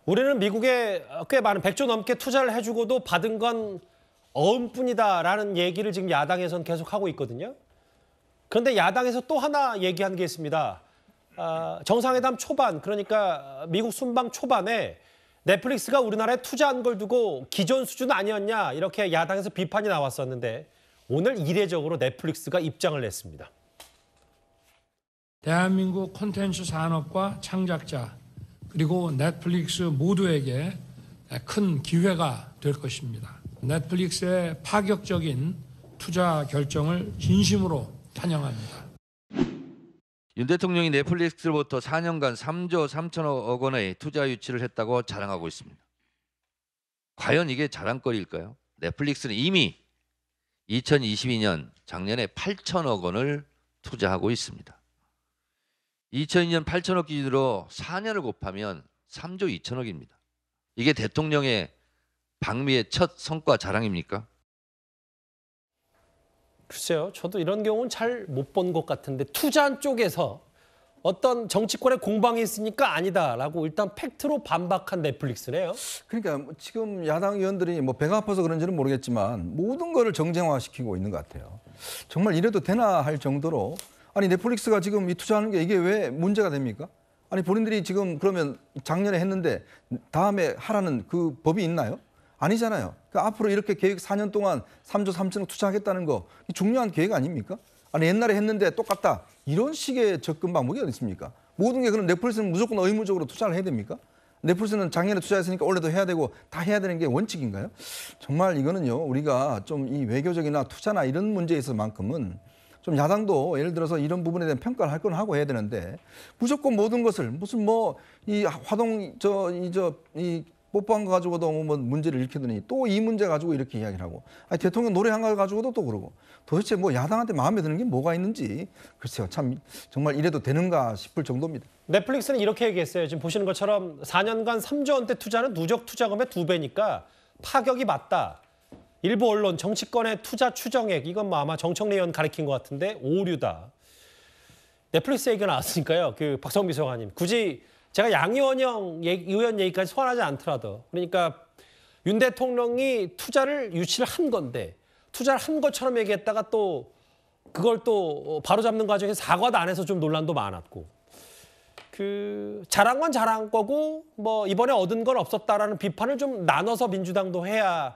우리는 미국에 꽤 많은 100조 넘게 투자를 해주고도 받은 건 어음뿐이다라는 얘기를 지금 야당에서는 계속 하고 있거든요. 그런데 야당에서 또 하나 얘기한 게 있습니다. 정상회담 초반, 그러니까 미국 순방 초반에 넷플릭스가 우리나라에 투자한 걸 두고 기존 수준 아니었냐 이렇게 야당에서 비판이 나왔었는데 오늘 이례적으로 넷플릭스가 입장을 냈습니다. 대한민국 콘텐츠 산업과 창작자 그리고 넷플릭스 모두에게 큰 기회가 될 것입니다. 넷플릭스의 파격적인 투자 결정을 진심으로 찬양합니다. 윤 대통령이 넷플릭스로부터 4년간 3조 3천억 원의 투자 유치를 했다고 자랑하고 있습니다. 과연 이게 자랑거리일까요? 넷플릭스는 이미 2022년 작년에 8천억 원을 투자하고 있습니다. 2002년 8천억 기준으로 4년을 곱하면 3조 2천억입니다. 이게 대통령의 방미의 첫 성과 자랑입니까? 글쎄요, 저도 이런 경우는 잘 못 본 것 같은데 투자한 쪽에서 어떤 정치권의 공방이 있으니까 아니다라고 일단 팩트로 반박한 넷플릭스네요. 그러니까 지금 야당 의원들이 뭐 배가 아파서 그런지는 모르겠지만 모든 거를 정쟁화시키고 있는 것 같아요. 정말 이래도 되나 할 정도로 아니 넷플릭스가 지금 이 투자하는 게 이게 왜 문제가 됩니까? 아니 본인들이 지금 그러면 작년에 했는데 다음에 하라는 그 법이 있나요? 아니잖아요. 그러니까 앞으로 이렇게 계획 4년 동안 3조 3천억 투자하겠다는 거 중요한 계획 아닙니까? 아니 옛날에 했는데 똑같다. 이런 식의 접근 방법이 어디 있습니까? 모든 게 그럼 넷플릭스는 무조건 의무적으로 투자를 해야 됩니까? 넷플릭스는 작년에 투자했으니까 올해도 해야 되고 다 해야 되는 게 원칙인가요? 정말 이거는요. 우리가 좀 이 외교적이나 투자나 이런 문제에 있어서만큼은 좀 야당도 예를 들어서 이런 부분에 대한 평가를 할 건 하고 해야 되는데 무조건 모든 것을 무슨 뭐 이 화동 이 뽀뽀한 거 가지고도 뭐 문제를 일으키더니 또 이 문제 가지고 이렇게 이야기를 하고 아니 대통령 노래한 거 가지고도 또 그러고 도대체 뭐 야당한테 마음에 드는 게 뭐가 있는지 글쎄요 참 정말 이래도 되는가 싶을 정도입니다. 넷플릭스는 이렇게 얘기했어요. 지금 보시는 것처럼 4년간 3조 원대 투자는 누적 투자금의 2배니까 파격이 맞다. 일부 언론 정치권의 투자 추정액 이건 뭐 아마 정청래 의원 가리킨 것 같은데 오류다. 넷플릭스 얘기가 나왔으니까요. 그 박성미 비서관님 굳이 제가 양의원 의원 얘기까지 소환하지 않더라도 그러니까 윤 대통령이 투자를 유치를 한 건데 투자를 한 것처럼 얘기했다가 또 그걸 또 바로잡는 과정에서 사과도 안 해서 좀 논란도 많았고 그 잘한 건 잘한 거고 뭐 이번에 얻은 건 없었다라는 비판을 좀 나눠서 민주당도 해야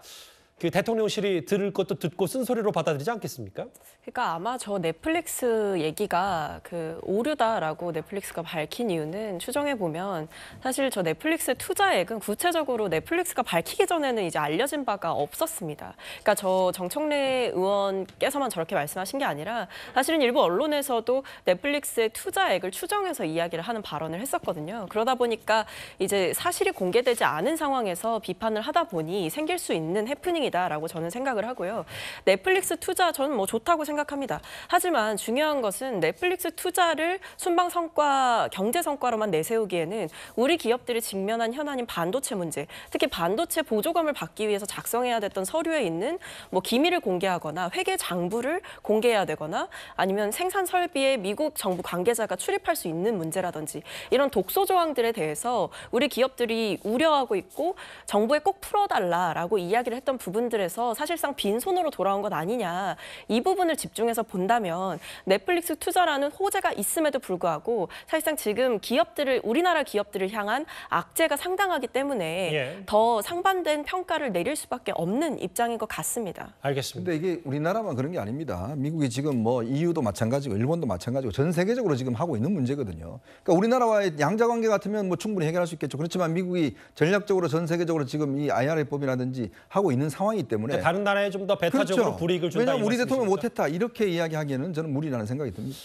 그 대통령실이 들을 것도 듣고 쓴소리로 받아들이지 않겠습니까? 그러니까 아마 저 넷플릭스 얘기가 그 오류다라고 넷플릭스가 밝힌 이유는 추정해 보면 사실 저 넷플릭스 투자액은 구체적으로 넷플릭스가 밝히기 전에는 이제 알려진 바가 없었습니다. 그러니까 저 정청래 의원께서만 저렇게 말씀하신 게 아니라 사실은 일부 언론에서도 넷플릭스의 투자액을 추정해서 이야기를 하는 발언을 했었거든요. 그러다 보니까 이제 사실이 공개되지 않은 상황에서 비판을 하다 보니 생길 수 있는 해프닝이 라고 저는 생각을 하고요. 넷플릭스 투자 저는 뭐 좋다고 생각합니다. 하지만 중요한 것은 넷플릭스 투자를 순방 성과, 경제 성과로만 내세우기에는 우리 기업들이 직면한 현안인 반도체 문제, 특히 반도체 보조금을 받기 위해서 작성해야 됐던 서류에 있는 뭐 기밀을 공개하거나 회계 장부를 공개해야 되거나 아니면 생산 설비에 미국 정부 관계자가 출입할 수 있는 문제라든지 이런 독소 조항들에 대해서 우리 기업들이 우려하고 있고 정부에 꼭 풀어달라라고 이야기를 했던 부분들에서 사실상 빈손으로 돌아온 것 아니냐. 이 부분을 집중해서 본다면 넷플릭스 투자라는 호재가 있음에도 불구하고 사실상 지금 기업들을 우리나라 기업들을 향한 악재가 상당하기 때문에 더 상반된 평가를 내릴 수밖에 없는 입장인 것 같습니다. 알겠습니다. 근데 이게 우리나라만 그런 게 아닙니다. 미국이 지금 뭐 EU도 마찬가지고 일본도 마찬가지고 전 세계적으로 지금 하고 있는 문제거든요. 그러니까 우리나라와의 양자 관계 같으면 뭐 충분히 해결할 수 있겠죠. 그렇지만 미국이 전략적으로 전 세계적으로 지금 이 IRA법이라든지 하고 있는 상황이기 때문에 다른 나라에 좀 더 배타적으로 그렇죠. 불이익을 준다. 왜냐하면 우리 대통령 못했다 이렇게 이야기하기에는 저는 무리라는 생각이 듭니다.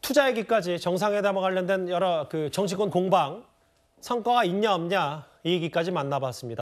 투자 얘기까지 정상회담과 관련된 여러 그 정치권 공방 성과가 있냐 없냐 이 얘기까지 만나봤습니다.